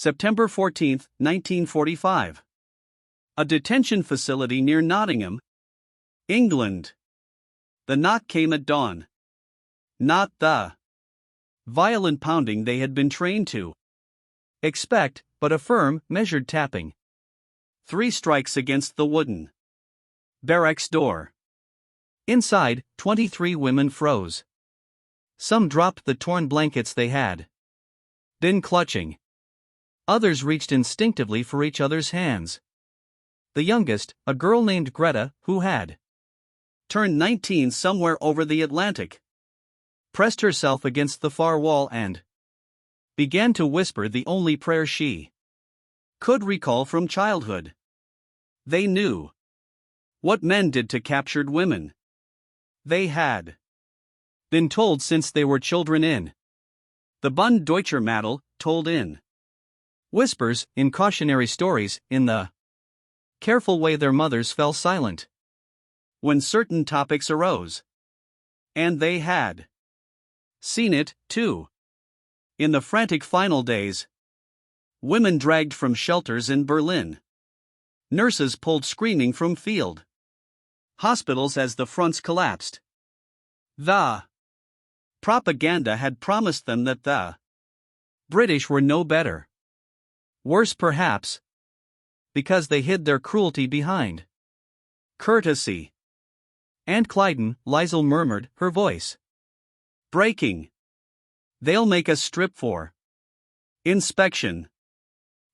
September 14, 1945. A detention facility near Nottingham, England. The knock came at dawn. Not the violent pounding they had been trained to expect, but a firm, measured tapping. 3 strikes against the wooden barracks door. Inside, 23 women froze. Some dropped the torn blankets they had been clutching. Others reached instinctively for each other's hands. The youngest, a girl named Greta, who had turned 19 somewhere over the Atlantic, pressed herself against the far wall and began to whisper the only prayer she could recall from childhood. They knew what men did to captured women. They had been told since they were children in the Bund Deutscher Madel, told in whispers, in cautionary stories, in the careful way their mothers fell silent when certain topics arose. And they had seen it, too. In the frantic final days, women dragged from shelters in Berlin. Nurses pulled screaming from field hospitals as the fronts collapsed. The propaganda had promised them that the British were no better. Worse perhaps, because they hid their cruelty behind courtesy. Aunt Clyden, Liesl murmured, her voice breaking. They'll make us strip for inspection.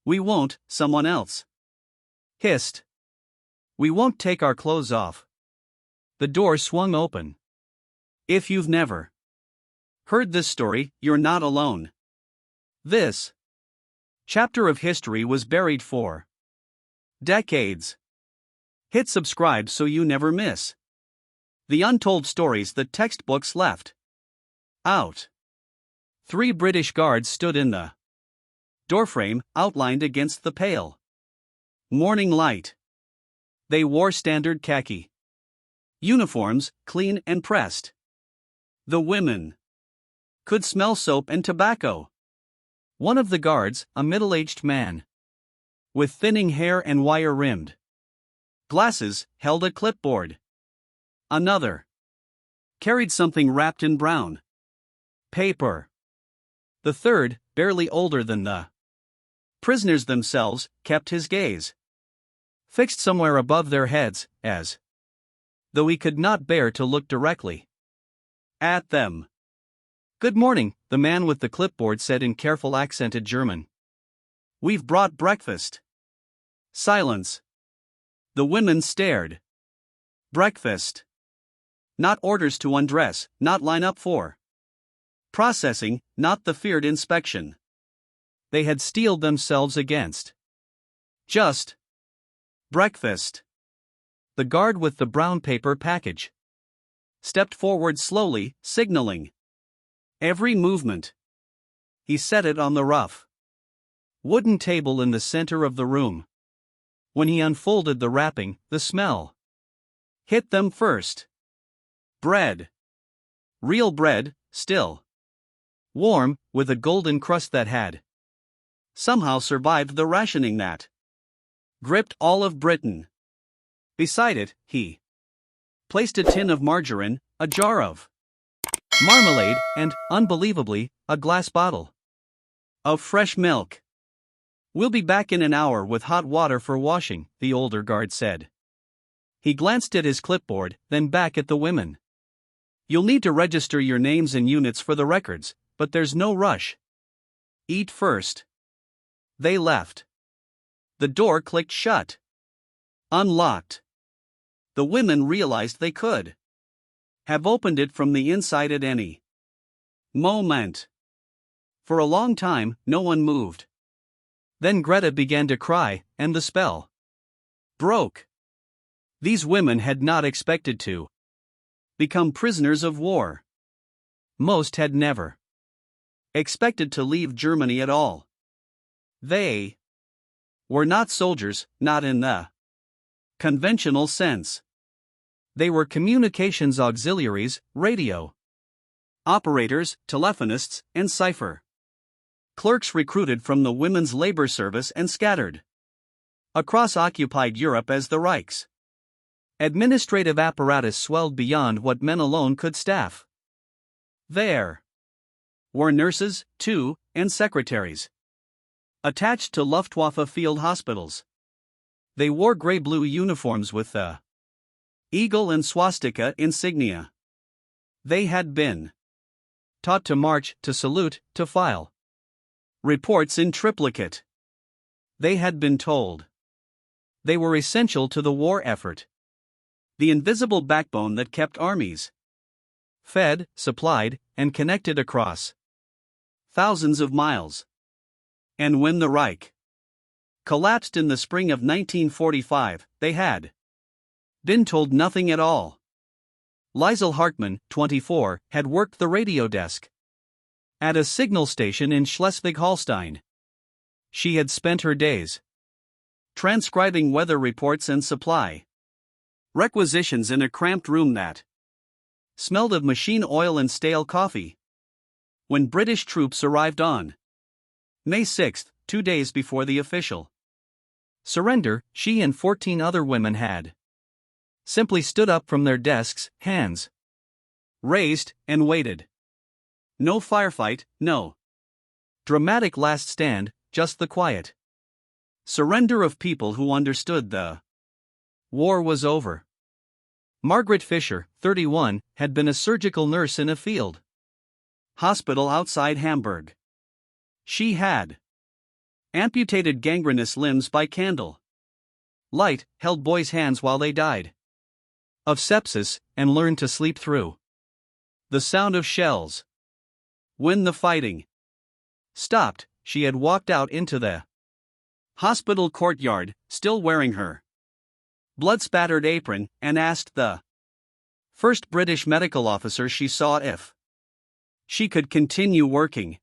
We won't, someone else hissed. We won't take our clothes off. The door swung open. If you've never heard this story, you're not alone. This chapter of history was buried for decades. Hit subscribe so you never miss the untold stories the textbooks left out. 3 British guards stood in the doorframe, outlined against the pale morning light. They wore standard khaki uniforms, clean and pressed. The women could smell soap and tobacco. One of the guards, a middle-aged man with thinning hair and wire-rimmed glasses, held a clipboard. Another carried something wrapped in brown paper. The third, barely older than the prisoners themselves, kept his gaze fixed somewhere above their heads, as though he could not bear to look directly at them. Good morning, the man with the clipboard said in careful accented German. We've brought breakfast. Silence. The women stared. Breakfast. Not orders to undress, not line up for processing, not the feared inspection they had steeled themselves against. Just breakfast. The guard with the brown paper package stepped forward slowly, signaling every movement. He set it on the rough wooden table in the center of the room. When he unfolded the wrapping, the smell hit them first. Bread. Real bread, still warm, with a golden crust that had somehow survived the rationing that gripped all of Britain. Beside it, he placed a tin of margarine, a jar of marmalade, and, unbelievably, a glass bottle of fresh milk. We'll be back in an hour with hot water for washing, the older guard said. He glanced at his clipboard, then back at the women. You'll need to register your names and units for the records, but there's no rush. Eat first. They left. The door clicked shut. Unlocked. The women realized they could have opened it from the inside at any moment. For a long time, no one moved. Then Greta began to cry, and the spell broke. These women had not expected to become prisoners of war. Most had never expected to leave Germany at all. They were not soldiers, not in the conventional sense. They were communications auxiliaries, radio operators, telephonists, and cipher clerks recruited from the women's labor service and scattered across occupied Europe as the Reich's administrative apparatus swelled beyond what men alone could staff. There were nurses, too, and secretaries attached to Luftwaffe field hospitals. They wore gray-blue uniforms with the eagle and swastika insignia. They had been taught to march, to salute, to file reports in triplicate. They had been told they were essential to the war effort, the invisible backbone that kept armies fed, supplied, and connected across thousands of miles. And when the Reich collapsed in the spring of 1945, they had been told nothing at all. Liesl Hartmann, 24, had worked the radio desk at a signal station in Schleswig-Holstein. She had spent her days transcribing weather reports and supply requisitions in a cramped room that smelled of machine oil and stale coffee. When British troops arrived on May 6, 2 days before the official surrender, she and 14 other women had simply stood up from their desks, hands raised, and waited. No firefight, no dramatic last stand, just the quiet surrender of people who understood the war was over. Margaret Fisher, 31, had been a surgical nurse in a field hospital outside Hamburg. She had amputated gangrenous limbs by candle light, held boys' hands while they died of sepsis, and learned to sleep through the sound of shells. When the fighting stopped, she had walked out into the hospital courtyard, still wearing her blood-spattered apron, and asked the first British medical officer she saw if she could continue working.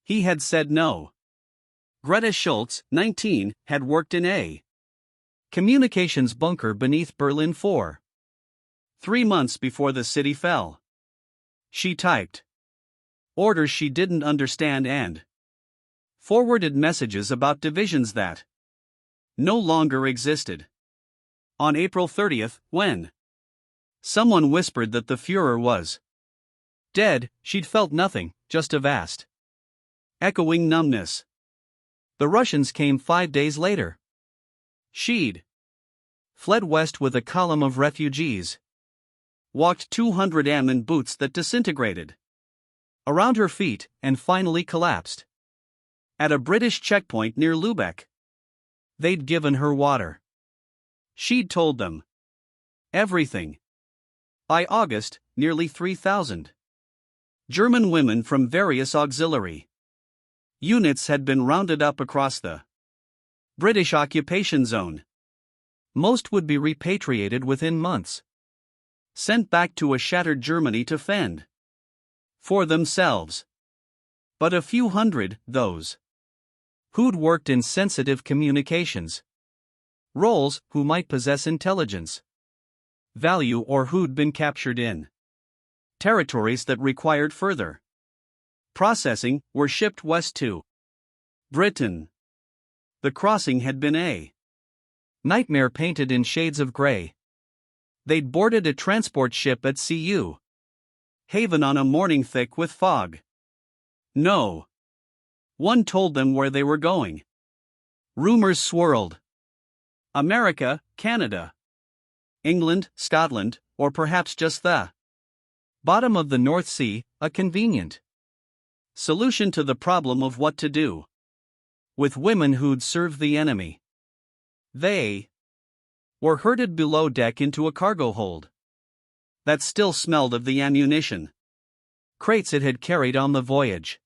He had said no. Greta Schultz, 19, had worked in a communications bunker beneath Berlin for 3 months before the city fell. She typed orders she didn't understand and forwarded messages about divisions that no longer existed. On April 30, when someone whispered that the Führer was dead, she'd felt nothing, just a vast, echoing numbness. The Russians came 5 days later. She'd fled west with a column of refugees, walked 200 m in boots that disintegrated around her feet, and finally collapsed at a British checkpoint near Lübeck. They'd given her water. She'd told them everything. By August, nearly 3,000 German women from various auxiliary units had been rounded up across the British occupation zone. Most would be repatriated within months, sent back to a shattered Germany to fend for themselves. But a few hundred, those who'd worked in sensitive communications roles, who might possess intelligence value, or who'd been captured in territories that required further processing, were shipped west to Britain. The crossing had been a nightmare painted in shades of gray. They'd boarded a transport ship at Cu Haven on a morning thick with fog. No one told them where they were going. Rumors swirled. America, Canada, England, Scotland, or perhaps just the bottom of the North Sea, a convenient solution to the problem of what to do with women who'd served the enemy. They were herded below deck into a cargo hold that still smelled of the ammunition crates it had carried on the voyage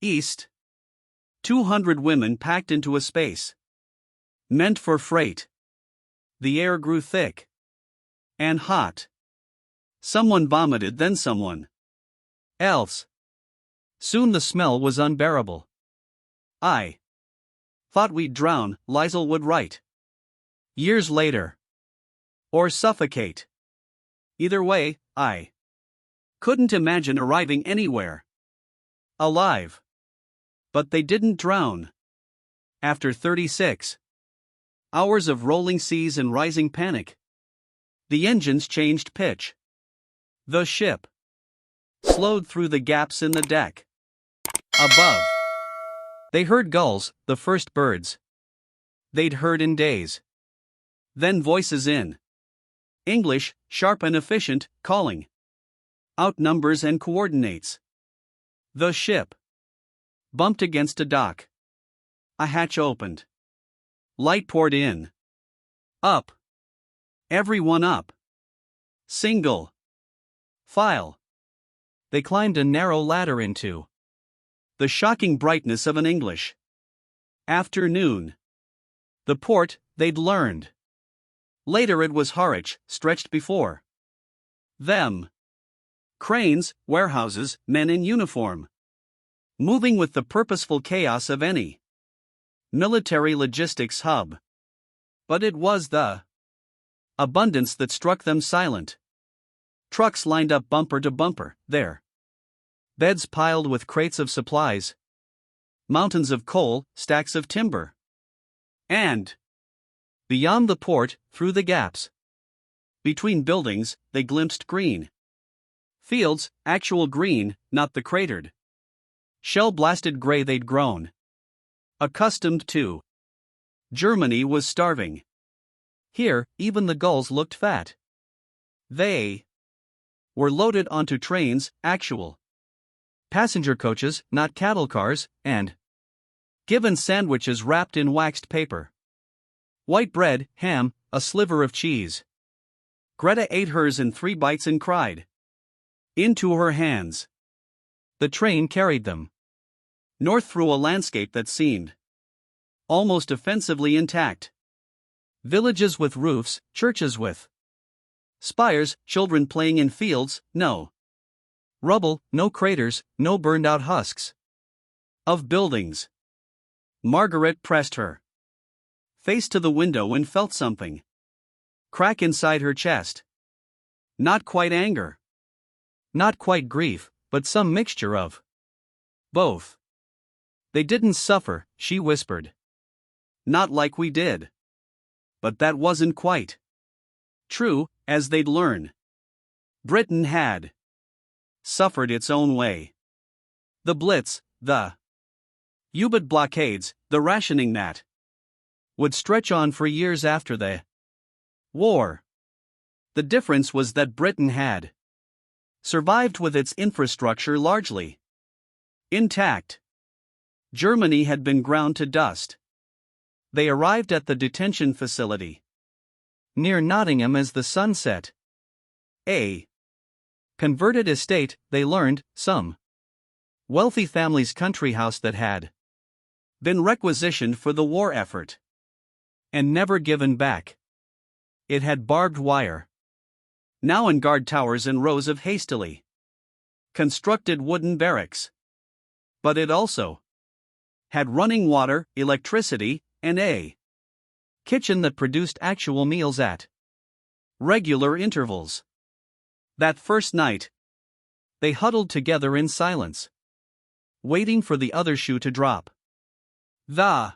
east. 200 women packed into a space meant for freight. The air grew thick and hot. Someone vomited, then someone else. Soon the smell was unbearable. I thought we'd drown, Liesl would write years later. Or suffocate. Either way, I couldn't imagine arriving anywhere alive. But they didn't drown. After 36 hours of rolling seas and rising panic, the engines changed pitch. The ship slowed through the gaps in the deck. Above, they heard gulls, the first birds they'd heard in days. Then voices in English, sharp and efficient, calling out numbers and coordinates. The ship bumped against a dock. A hatch opened. Light poured in. Up. Everyone up. Single file. They climbed a narrow ladder into the shocking brightness of an English afternoon. The port, they'd learned later, it was Harwich, stretched before them. Cranes, warehouses, men in uniform, moving with the purposeful chaos of any military logistics hub. But it was the abundance that struck them silent. Trucks lined up bumper to bumper, there. Beds piled with crates of supplies. Mountains of coal, stacks of timber. And beyond the port, through the gaps between buildings, they glimpsed green fields, actual green, not the cratered, shell-blasted gray they'd grown accustomed to. Germany was starving. Here, even the gulls looked fat. They were loaded onto trains, actual passenger coaches, not cattle cars, and given sandwiches wrapped in waxed paper. White bread, ham, a sliver of cheese. Greta ate hers in 3 bites and cried into her hands. The train carried them north through a landscape that seemed almost offensively intact. Villages with roofs, churches with spires, children playing in fields, no rubble, no craters, no burned-out husks of buildings. Margaret pressed her face to the window and felt something crack inside her chest. Not quite anger. Not quite grief, but some mixture of both. They didn't suffer, she whispered. Not like we did. But that wasn't quite true, as they'd learn. Britain had suffered its own way. The Blitz, the U-boat blockades, the rationing that would stretch on for years after the war. The difference was that Britain had survived with its infrastructure largely intact. Germany had been ground to dust. They arrived at the detention facility near Nottingham as the sun set. A converted estate, they learned, some wealthy family's country house that had been requisitioned for the war effort and never given back. It had barbed wire, now in guard towers and rows of hastily constructed wooden barracks. But it also had running water, electricity, and a kitchen that produced actual meals at regular intervals. That first night, they huddled together in silence, waiting for the other shoe to drop. The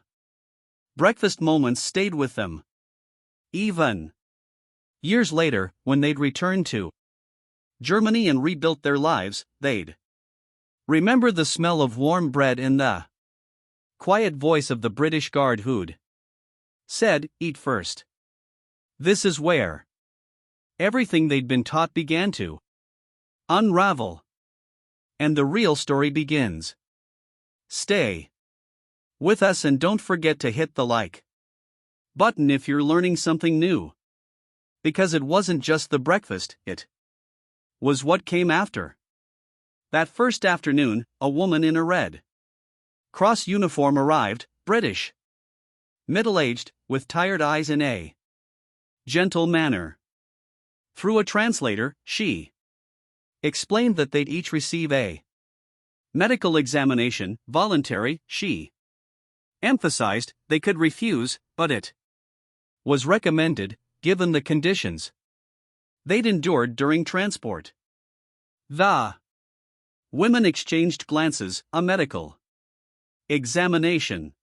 breakfast moments stayed with them. Even years later, when they'd returned to Germany and rebuilt their lives, they'd remember the smell of warm bread and the quiet voice of the British guard who'd said, "Eat first." This is where everything they'd been taught began to unravel. And the real story begins. Stay with us and don't forget to hit the like button if you're learning something new. Because it wasn't just the breakfast, it was what came after. That first afternoon, a woman in a red cross uniform arrived, British, middle-aged, with tired eyes and a gentle manner. Through a translator, she explained that they'd each receive a medical examination, voluntary, she emphasized they could refuse, but it was recommended, given the conditions they'd endured during transport. The women exchanged glances, a medical Examination.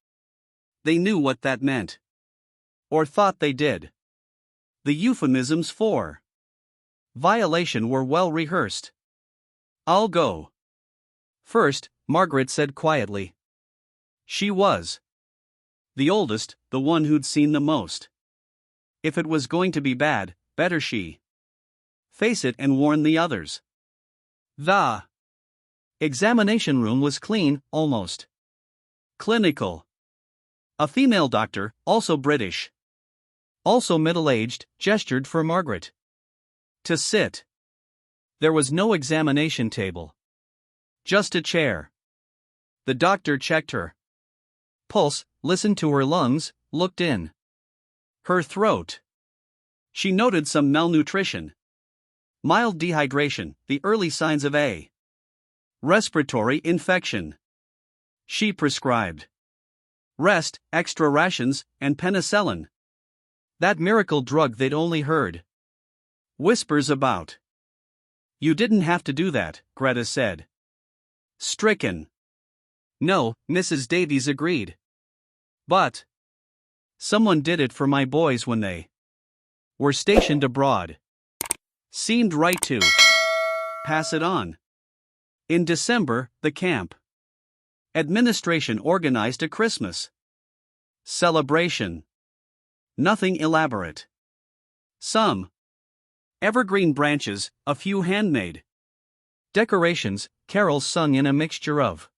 They knew what that meant. Or thought they did. The euphemisms for violation were well rehearsed. I'll go. First, Margaret said quietly. She was the oldest, the one who'd seen the most. If it was going to be bad, better she face it and warn the others. The examination room was clean, almost clinical. A female doctor, also British, also middle-aged, gestured for Margaret to sit. There was no examination table. Just a chair. The doctor checked her pulse, listened to her lungs, looked in her throat. She noted some malnutrition, mild dehydration, the early signs of a respiratory infection. She prescribed rest, extra rations, and penicillin. That miracle drug they'd only heard whispers about. You didn't have to do that, Greta said. Stricken. No, Mrs. Davies agreed. But someone did it for my boys when they were stationed abroad. Seemed right to pass it on. In December, the camp administration organized a Christmas celebration. Nothing elaborate. Some evergreen branches, a few handmade decorations, carols sung in a mixture of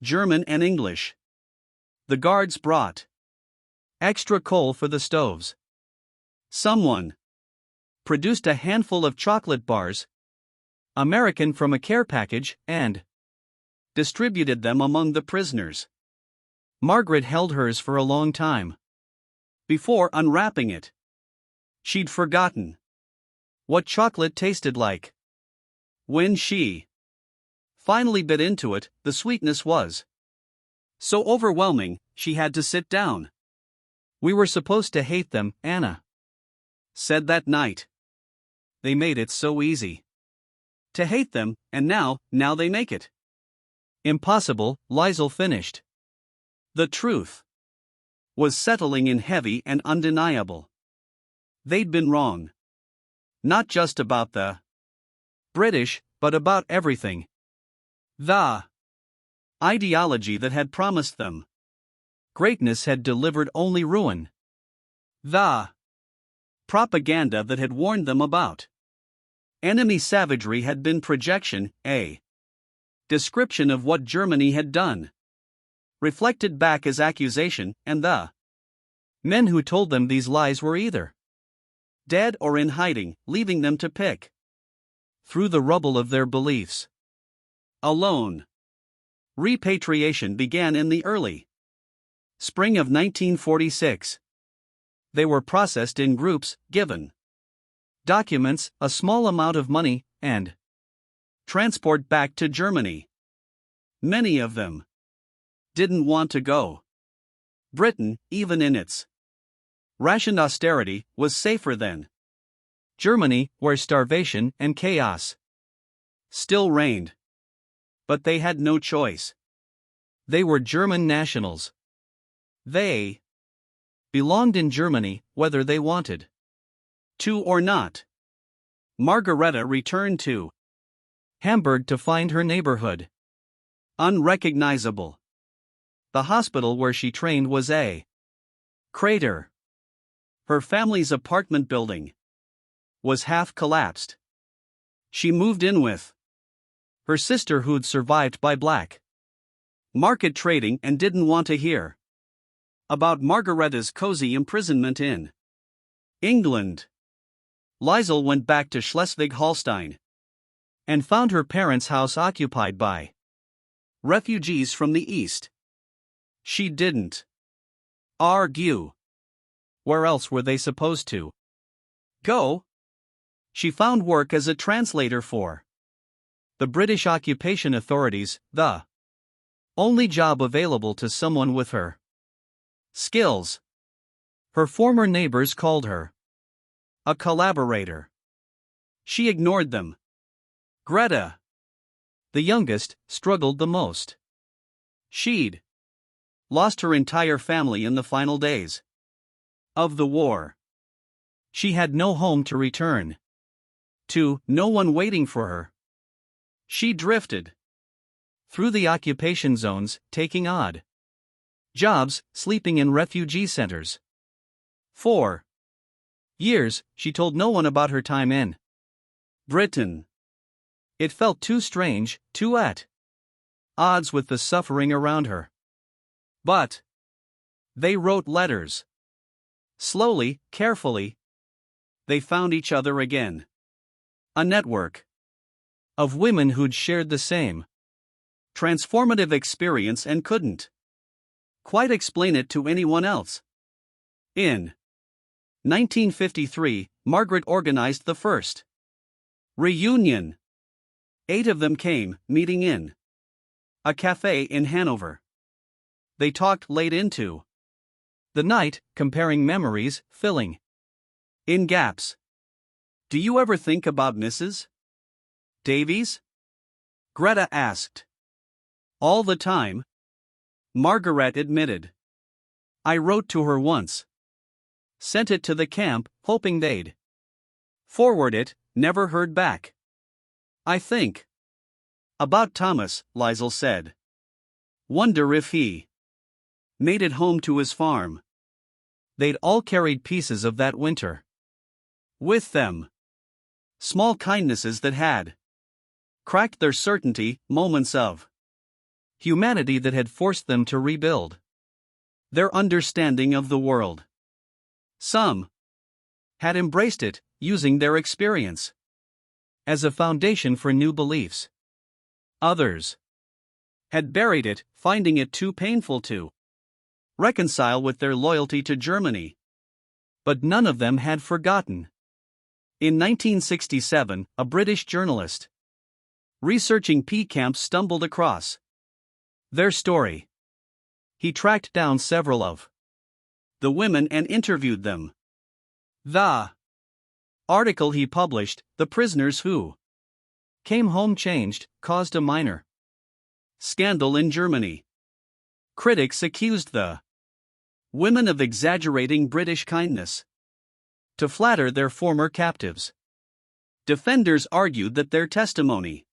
German and English. The guards brought extra coal for the stoves. Someone produced a handful of chocolate bars, American from a care package, and distributed them among the prisoners. Margaret held hers for a long time before unwrapping it. She'd forgotten what chocolate tasted like. When she finally bit into it, the sweetness was so overwhelming, she had to sit down. We were supposed to hate them, Anna said that night. They made it so easy to hate them, and now they make it impossible, Liesl finished. The truth was settling in heavy and undeniable. They'd been wrong. Not just about the British, but about everything. The ideology that had promised them greatness had delivered only ruin. The propaganda that had warned them about enemy savagery had been projection, a description of what Germany had done, reflected back as accusation, and the men who told them these lies were either dead or in hiding, leaving them to pick through the rubble of their beliefs alone. Repatriation began in the early spring of 1946. They were processed in groups, given documents, a small amount of money, and transport back to Germany. Many of them didn't want to go. Britain, even in its rationed austerity, was safer than Germany, where starvation and chaos still reigned. But they had no choice. They were German nationals. They belonged in Germany, whether they wanted to or not. Margareta returned to Hamburg to find her neighborhood unrecognizable. The hospital where she trained was a crater. Her family's apartment building was half collapsed. She moved in with her sister, who'd survived by black market trading and didn't want to hear about Margareta's cozy imprisonment in England. Liesl went back to Schleswig-Holstein and found her parents' house occupied by refugees from the East. She didn't argue. Where else were they supposed to go? She found work as a translator for the British occupation authorities, the only job available to someone with her skills. Her former neighbors called her a collaborator. She ignored them. Greta, the youngest, struggled the most. She'd lost her entire family in the final days of the war. She had no home to return to, no one waiting for her. She drifted through the occupation zones, taking odd jobs, sleeping in refugee centers. 4 years, she told no one about her time in Britain. It felt too strange, too at odds with the suffering around her. But they wrote letters. Slowly, carefully, they found each other again. A network of women who'd shared the same transformative experience and couldn't quite explain it to anyone else. In 1953, Margaret organized the first reunion. 8 of them came, meeting in a cafe in Hanover. They talked late into the night, comparing memories, filling in gaps. "Do you ever think about Mrs. Davies?" Greta asked. "All the time," Margaret admitted. "I wrote to her once. Sent it to the camp, hoping they'd forward it, never heard back. I think about Thomas," Liesl said. "Wonder if he made it home to his farm." They'd all carried pieces of that winter with them. Small kindnesses that had cracked their certainty, moments of humanity that had forced them to rebuild their understanding of the world. Some had embraced it, using their experience as a foundation for new beliefs. Others had buried it, finding it too painful to reconcile with their loyalty to Germany. But none of them had forgotten. In 1967, a British journalist researching P camps stumbled across their story. He tracked down several of the women and interviewed them. The article he published, "The Prisoners Who Came Home Changed," caused a minor scandal in Germany. Critics accused the women of exaggerating British kindness to flatter their former captives. Defenders argued that their testimony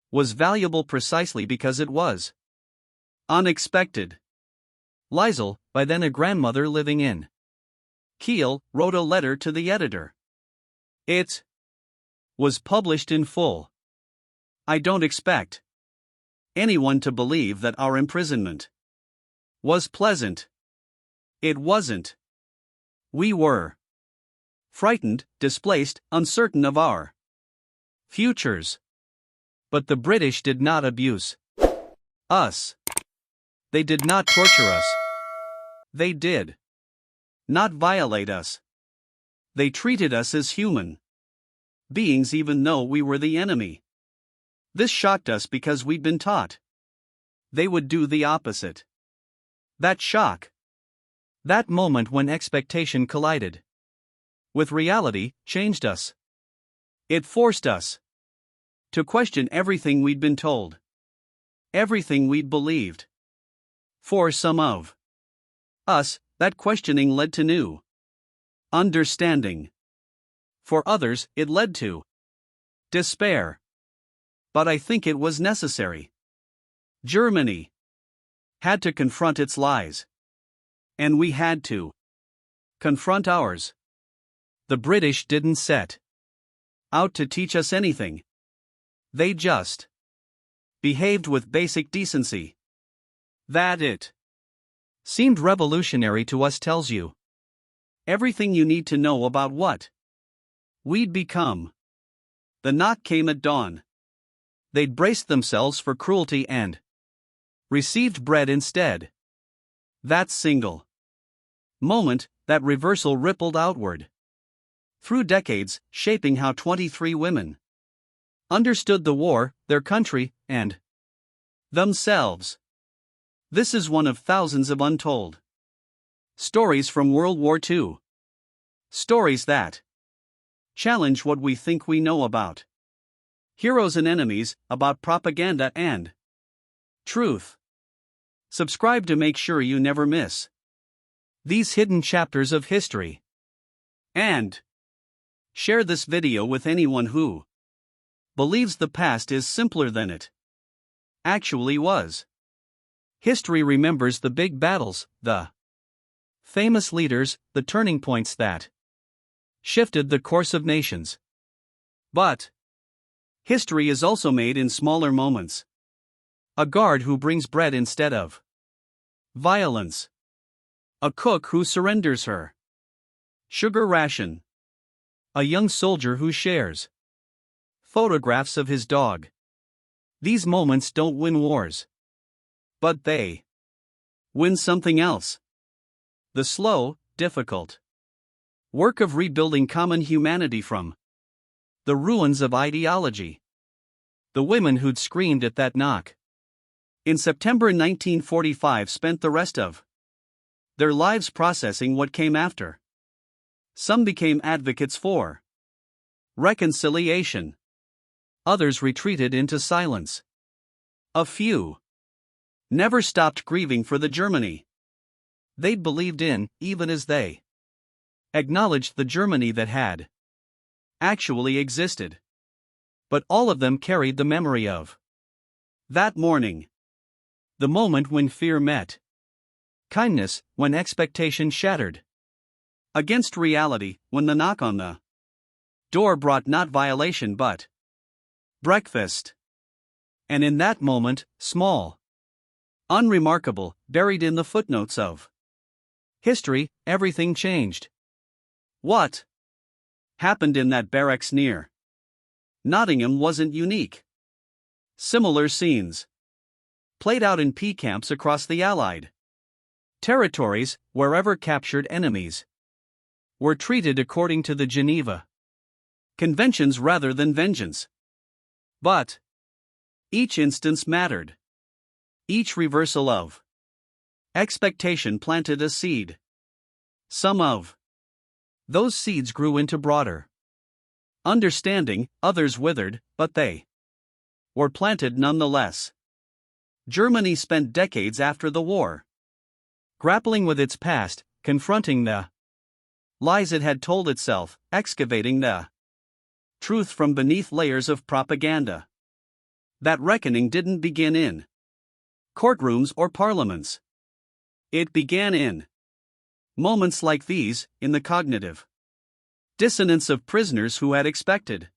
was valuable precisely because it was unexpected. Liesl, by then a grandmother living in Kiel, wrote a letter to the editor. It was published in full. "I don't expect anyone to believe that our imprisonment was pleasant. It wasn't. We were frightened, displaced, uncertain of our futures. But the British did not abuse us. They did not torture us. They did not violate us. They treated us as human beings even though we were the enemy. This shocked us because we'd been taught they would do the opposite. That shock, that moment when expectation collided with reality, changed us. It forced us to question everything we'd been told, everything we'd believed. For some of us, that questioning led to new understanding. For others, it led to despair. But I think it was necessary. Germany had to confront its lies. And we had to confront ours. The British didn't set out to teach us anything. They just behaved with basic decency. That it seemed revolutionary to us tells you everything you need to know about what we'd become. The knock came at dawn. They'd braced themselves for cruelty and received bread instead. That single moment, that reversal rippled outward through decades, shaping how 23 women understood the war, their country, and themselves. This is one of thousands of untold stories from World War II. Stories that challenge what we think we know about heroes and enemies, about propaganda and truth. Subscribe to make sure you never miss these hidden chapters of history. And share this video with anyone who believes the past is simpler than it actually was. History remembers the big battles, the famous leaders, the turning points that shifted the course of nations. But history is also made in smaller moments. A guard who brings bread instead of violence. A cook who surrenders her sugar ration. A young soldier who shares photographs of his dog. These moments don't win wars, but they win something else. The slow, difficult work of rebuilding common humanity from the ruins of ideology. The women who'd screamed at that knock in September 1945 spent the rest of their lives processing what came after. Some became advocates for reconciliation. Others retreated into silence. A few never stopped grieving for the Germany they'd believed in, even as they acknowledged the Germany that had actually existed. But all of them carried the memory of that morning. The moment when fear met kindness, when expectation shattered against reality, when the knock on the door brought not violation but breakfast. And in that moment, small, unremarkable, buried in the footnotes of history, everything changed. What happened in that barracks near Nottingham wasn't unique. Similar scenes played out in P camps across the Allied territories, wherever captured enemies were treated according to the Geneva Conventions rather than vengeance. But each instance mattered. Each reversal of expectation planted a seed. Some of those seeds grew into broader understanding, others withered, but they were planted nonetheless. Germany spent decades after the war grappling with its past, confronting the lies it had told itself, excavating the truth from beneath layers of propaganda. That reckoning didn't begin in courtrooms or parliaments. It began in moments like these, in the cognitive dissonance of prisoners who had expected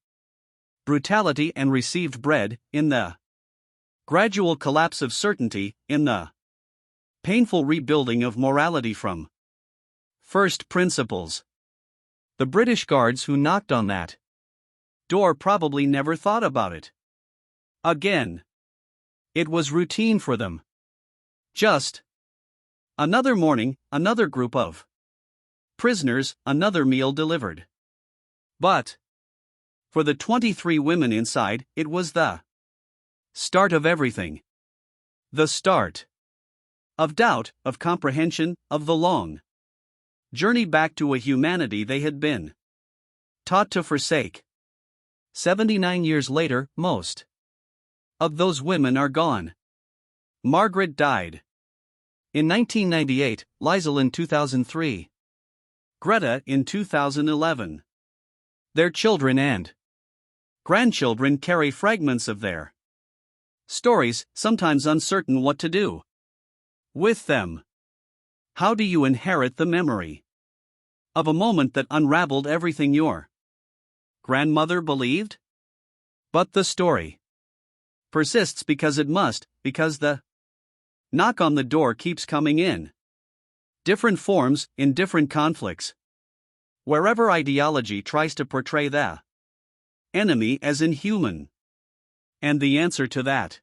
brutality and received bread, in the gradual collapse of certainty, in the painful rebuilding of morality from first principles. The British guards who knocked on that door probably never thought about it again. It was routine for them. Just another morning, another group of prisoners, another meal delivered. But for the 23 women inside, it was the start of everything. The start of doubt, of comprehension, of the long journey back to a humanity they had been taught to forsake. 79 years later, most of those women are gone. Margaret died in 1998, Liesl in 2003, Greta in 2011. Their children and grandchildren carry fragments of their stories, sometimes uncertain what to do with them. How do you inherit the memory of a moment that unraveled everything your grandmother believed? But the story persists because it must, because the knock on the door keeps coming in different forms, in different conflicts. Wherever ideology tries to portray the enemy as inhuman. And the answer to that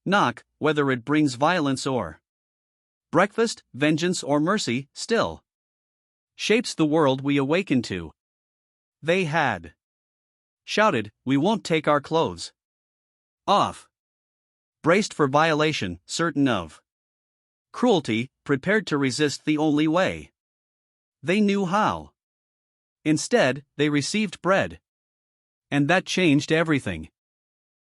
knock, whether it brings violence or breakfast, vengeance or mercy, still shapes the world we awaken to. They had shouted, "We won't take our clothes off." Braced for violation, certain of cruelty, prepared to resist the only way they knew how. Instead, they received bread. And that changed everything.